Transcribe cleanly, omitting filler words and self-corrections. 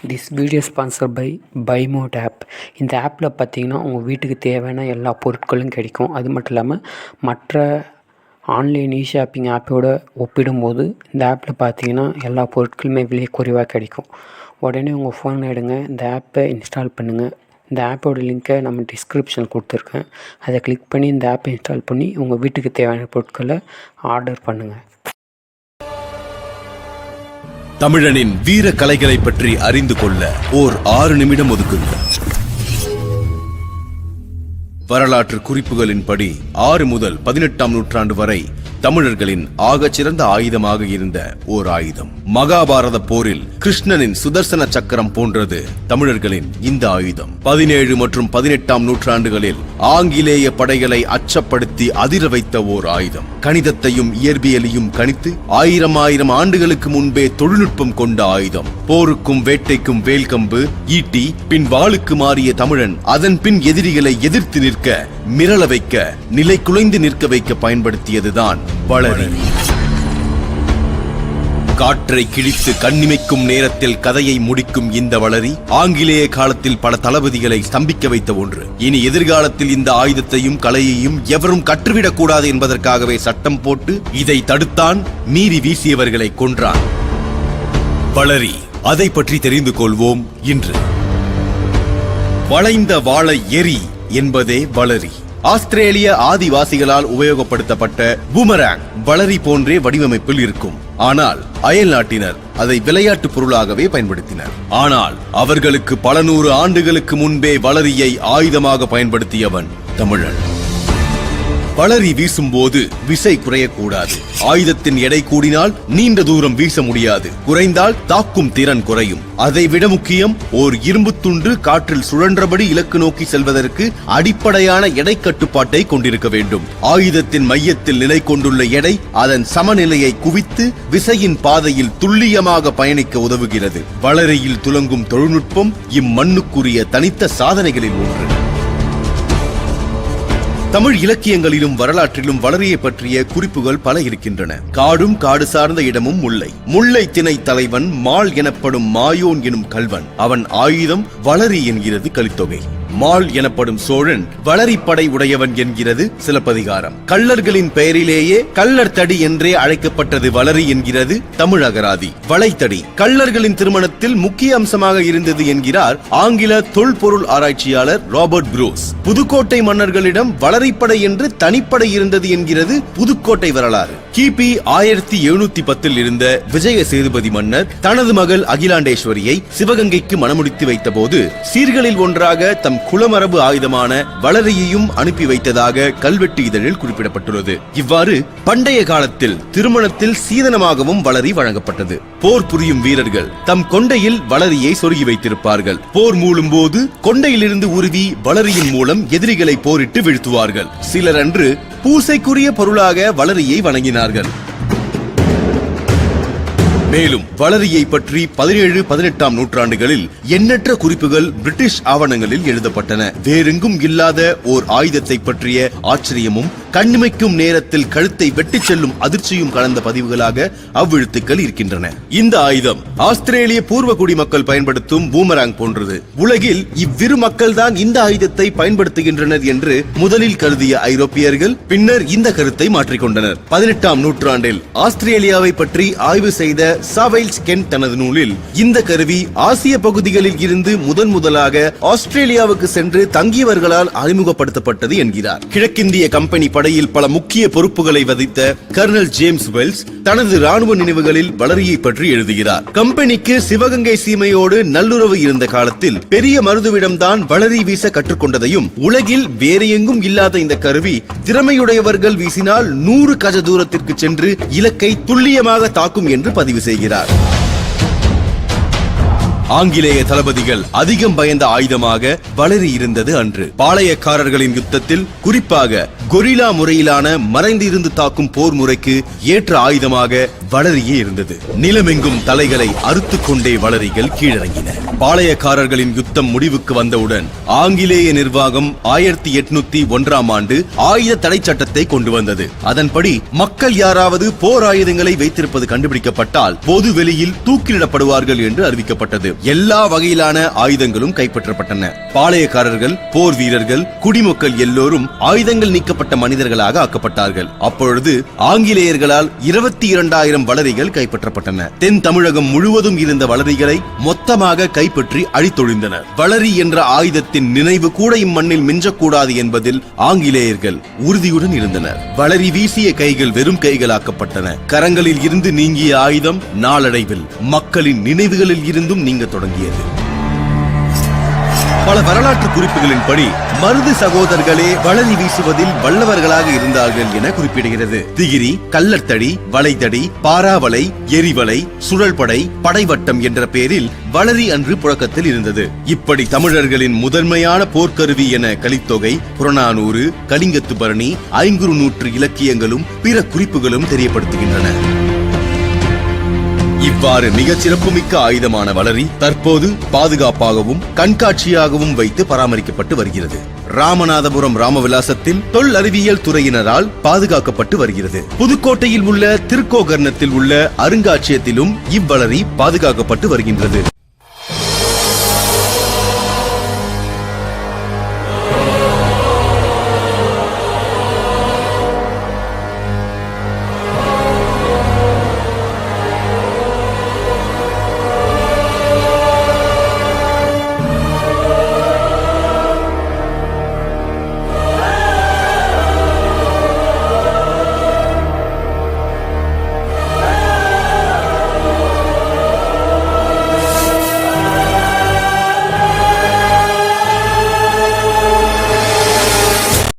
This video sponsor by பைமோட் app. இந்த ஆப்பில் பார்த்தீங்கன்னா உங்கள் வீட்டுக்கு தேவையான எல்லா பொருட்களும் கிடைக்கும். அது மட்டும் இல்லாமல் மற்ற ஆன்லைன் ஷாப்பிங் ஆப்போடு ஒப்பிடும்போது இந்த ஆப்பில் பார்த்தீங்கன்னா எல்லா பொருட்களுமே விலை குறைவாக கிடைக்கும். உடனே உங்கள் ஃபோன் எடுங்க, இந்த ஆப்பை இன்ஸ்டால் பண்ணுங்கள். இந்த ஆப்போட லிங்க்கை நம்ம டிஸ்கிரிப்ஷனில் கொடுத்துருக்கேன். அதை கிளிக் பண்ணி இந்த ஆப்பை இன்ஸ்டால் பண்ணி உங்கள் வீட்டுக்கு தேவையான பொருட்களை ஆர்டர் பண்ணுங்கள். தமிழனின் வீர கலைகளை பற்றி அறிந்து கொள்ள ஓர் 6 நிமிடம் ஒதுக்குங்கள். வரலாற்று குறிப்புகளின்படி 6 முதல் 18ஆம் நூற்றாண்டு வரை தமிழர்களின் ஆகச்சிறந்த ஆயுதமாக இருந்த ஓர் ஆயுதம். மகாபாரத போரில் கிருஷ்ணனின் சுதர்சன சக்கரம் போன்றது தமிழர்களின் இந்த ஆயுதம். 17 மற்றும் 18ஆம் நூற்றாண்டுகளில் ஆங்கிலேய படைகளை அச்சப்படுத்தி அதிர வைத்த ஓர் ஆயுதம். கணிதத்தையும் இயற்பியலையும் கணித்து 1000 ஆண்டுகளுக்கு முன்பே தொழில்நுட்பம் கொண்ட ஆயுதம். போருக்கும் வேட்டைக்கும் வேல்கம்பு, ஈட்டி, பின் வாளுக்கு மாறிய தமிழன் அதன் பின் எதிரிகளை எதிர்த்து நிற்க, மிரள வைக்க, நிலை குலைந்து நிற்க வைக்க பயன்படுத்தியதுதான் வளரி. காற்றை கிழித்து கண்ணிமைக்கும் நேரத்தில் கதையை முடிக்கும் இந்த வளரி ஆங்கிலேய காலத்தில் பல தளபதிகளை ஸ்தம்பிக்க வைத்த ஒன்று. இனி எதிர்காலத்தில் இந்த ஆயுதத்தையும் கலையையும் எவரும் கற்றுவிடக் கூடாது என்பதற்காகவே சட்டம் போட்டு இதை தடுத்தான், மீறி வீசியவர்களை கொன்றான். வளரி, அதை பற்றி தெரிந்து கொள்வோம் இன்று. வளைந்த வாளை எரி என்பதே வளரி. ஆஸ்திரேலிய ஆதிவாசிகளால் உபயோகப்படுத்தப்பட்ட பூமராங் வளரி போன்றே வடிவமைப்பில் இருக்கும். ஆனால் அயல் நாட்டினர் அதை விளையாட்டு பொருளாகவே பயன்படுத்தினர். ஆனால் அவர்களுக்கு பல 100 ஆண்டுகளுக்கு முன்பே வளரியை ஆயுதமாக பயன்படுத்தியவன் தமிழன். வளரி வீசும் போது விசை குறையக்கூடாது. ஆயுதத்தின் எடை கூடினால் நீண்ட தூரம் வீச முடியாது, குறைந்தால் தாக்கும் திறன் குறையும். அதைவிட முக்கியம், ஓர் இரும்பு துண்டு காற்றில் சுழன்றபடி இலக்கு நோக்கி செல்வதற்கு அடிப்படையான எடை கட்டுப்பாட்டை கொண்டிருக்க வேண்டும். ஆயுதத்தின் மையத்தில் நிலை கொண்டுள்ள எடை அதன் சமநிலையை குவித்து விசையின் பாதையில் துல்லியமாக பயணிக்க உதவுகிறது. வளரியில் துலங்கும் தொழில்நுட்பம் இம்மண்ணுக்குரிய தனித்த சாதனைகளில் ஒன்று. தமிழ் இலக்கியங்களிலும் வரலாற்றிலும் வளரியை பற்றிய குறிப்புகள் பல இருக்கின்றன. காடும் காடு சார்ந்த இடமும் முல்லை. முல்லை திணை தலைவன் மால் எனப்படும் மாயோன் எனும் கல்வன். அவன் ஆயுதம் வளரி என்கிறது கலித்தொகை. மால் எனப்படும் சோழன் வளரி படை உடையவன் என்கிறது சிலப்பதிகாரம். கள்ளர்களின் பெயரிலேயே கள்ளர் தடி என்றே அழைக்கப்பட்டது வளரி என்கிறது தமிழ் அகராதி. வளைத்தடி கள்ளர்களின் திருமணத்தில் முக்கிய அம்சமாக இருந்தது என்கிறார் ஆங்கில தொல்பொருள் ஆராய்ச்சியாளர் ராபர்ட் ப்ரூஸ். புதுக்கோட்டை மன்னர்களிடம் வளரிப்படை என்று தனிப்படை இருந்தது என்கிறது புதுக்கோட்டை வரலாறு. கிபி 1710 இருந்த விஜய சேதுபதி மன்னர் தனது மகள் அகிலாண்டேஸ்வரியை சிவகங்கைக்கு மணமுடித்து வைத்த போது சீர்களில் ஒன்றாக தம் குலமரபு ஆயுதமான வளரியையும் அனுப்பி வைத்ததாக கல்வெட்டு இதழில் குறிப்பிடப்பட்டுள்ளது. இவ்வாறு பண்டைய காலத்தில் திருமணத்தில் சீதனமாகவும் வளரி வழங்கப்பட்டது. போர் புரியும் வீரர்கள் தம் கொண்டையில் வளரியை சொருகி வைத்திருப்பார்கள். போர் மூழும் போது கொண்டையிலிருந்து உருவி வளரியின் மூலம் எதிரிகளை போரிட்டு வீழ்த்துவார்கள். சிலர் அன்று பூசைக்குரிய பொருளாக வளரியை வணங்கினார்கள். மேலும் வளரியை பற்றி 17, 18ஆம் நூற்றாண்டுகளில் எண்ணற்ற குறிப்புகள் பிரிட்டிஷ் ஆவணங்களில் எழுதப்பட்டன. வேறெங்கும் இல்லாத ஓர் ஆயுதத்தை பற்றிய ஆச்சரியமும் கண்ணிமைக்கும் நேரத்தில் கழுத்தை வெட்டி செல்லும் அதிர்ச்சியும் கலந்த பதிவுகளாக அவ்வெழுத்துக்கள் இருக்கின்றன. இந்த ஆயுதம் ஆஸ்திரேலிய பூர்வ குடிமக்கள் பயன்படுத்தும் பூமராங் போன்றது. உலகில் இவ்விரு மக்கள் தான் இந்த ஆயுதத்தை பயன்படுத்துகின்றனர் என்று முதலில் கருதிய ஐரோப்பியர்கள் பின்னர் இந்த கருத்தை மாற்றிக்கொண்டனர். 18ஆம் நூற்றாண்டில் ஆஸ்திரேலியாவை பற்றி ஆய்வு செய்த சாவைல்ஸ் கென் தனது நூலில் இந்த கருவி ஆசிய பகுதிகளில் இருந்து முதலாக ஆஸ்திரேலியாவுக்கு சென்று தங்கியவர்களால் அறிமுகப்படுத்தப்பட்டது என்கிறார். கிழக்கிந்திய கம்பெனி படையில் பல முக்கிய பொறுப்புகளை வகித்த கர்னல் ஜேம்ஸ் வெல்ஸ் தனது ராணுவ நினைவுகளில் வளரியை பற்றி எழுதுகிறார். கம்பெனிக்கு சிவகங்கை சீமையோடு நல்லுறவு இருந்த காலத்தில் பெரிய மருதுவிடம்தான் வளரி வீச கற்றுக்கொண்டதையும், உலகில் வேறு எங்கும் இல்லாத இந்த கருவி திறமையுடையவர்கள் வீசினால் 100 கஜ தூரத்திற்கு சென்று இலக்கை துல்லியமாக தாக்கும் என்று பதிவு செய்கிறார். ஆங்கிலேய தளபதிகள் அதிகம் பயந்த ஆயுதமாக வளரி இருந்தது அன்று. பாளையக்காரர்களின் யுத்தத்தில் குறிப்பாக கொரில்லா முறையிலான மறைந்திருந்து தாக்கும் போர் முறைக்கு ஏற்ற ஆயுதமாக வளரியே இருந்தது. நிலமெங்கும் தலைகளை அறுத்துக் கொண்டே வளரிகள் கீழிறங்கின. பாளையக்காரர்களின் யுத்தம் முடிவுக்கு வந்தவுடன் ஆங்கிலேய நிர்வாகம் 1801ஆம் ஆண்டு ஆயுத தடை சட்டத்தை கொண்டு வந்தது. அதன்படி மக்கள் யாராவது போர் ஆயுதங்களை வைத்திருப்பது கண்டுபிடிக்கப்பட்டால் பொது வெளியில் தூக்கிலிடப்படுவார்கள் என்று அறிவிக்கப்பட்டது. எல்லா வகையிலான ஆயுதங்களும் கைப்பற்றப்பட்டன. பாளையக்காரர்கள், போர் வீரர்கள், குடிமக்கள் எல்லோரும் ஆயுதங்கள் நீக்கப்பட்ட மனிதர்களாக ஆக்கப்பட்டார்கள். அப்பொழுது ஆங்கிலேயர்களால் 22,000 வளரிகள் கைப்பற்றப்பட்டன. தென் தமிழகம் முழுவதும் இருந்த வளரிகளை மொத்தமாக கைப்பற்றி அழித்தொழிந்தனர். வளரி என்ற ஆயுதத்தின் நினைவு கூட இம்மண்ணில் மிஞ்சக்கூடாது என்பதில் ஆங்கிலேயர்கள் உறுதியுடன் இருந்தனர். வளரி வீசிய கைகள் வெறும் கைகளாக்கப்பட்டன. கரங்களில் இருந்து நீங்கிய ஆயுதம் நாளடைவில் மக்களின் நினைவுகளில் இருந்தும் நீங்க தொடங்கியது. பல வரலாற்று குறிப்புகளின்படி மருது சகோதரர்களே வளரி வீசுவதில் வல்லவர்களாக இருந்தார்கள் என குறிப்பிடுகிறது. திகிரி, கள்ளத்தடி, வளைதடி, பாராவளை, எரிவலை, சுழல்படை, படைவட்டம் என்ற பெயரில் வளரி அன்று புழக்கத்தில் இருந்தது. இப்படி தமிழர்களின் முதன்மையான போர்க்கருவி என கலித்தொகை, புறநானூறு, கலிங்கத்து பரணி, ஐங்குறுநூற்று இலக்கியங்களும் பிற குறிப்புகளும் தெரியப்படுத்துகின்றன. இவ்வாறு மிகச் சிறப்புமிக்க ஆயுதமான வளரி தற்போது பாதுகாப்பாகவும் கண்காட்சியாகவும் வைத்து பராமரிக்கப்பட்டு வருகிறது. ராமநாதபுரம் ராமவிலாசத்தில் தொல் அறிவியல் துறையினரால் பாதுகாக்கப்பட்டு வருகிறது. புதுக்கோட்டையில் உள்ள திருக்கோகர்ணத்தில் உள்ள அருங்காட்சியகத்திலும் இவ்வளரி பாதுகாக்கப்பட்டு வருகின்றது.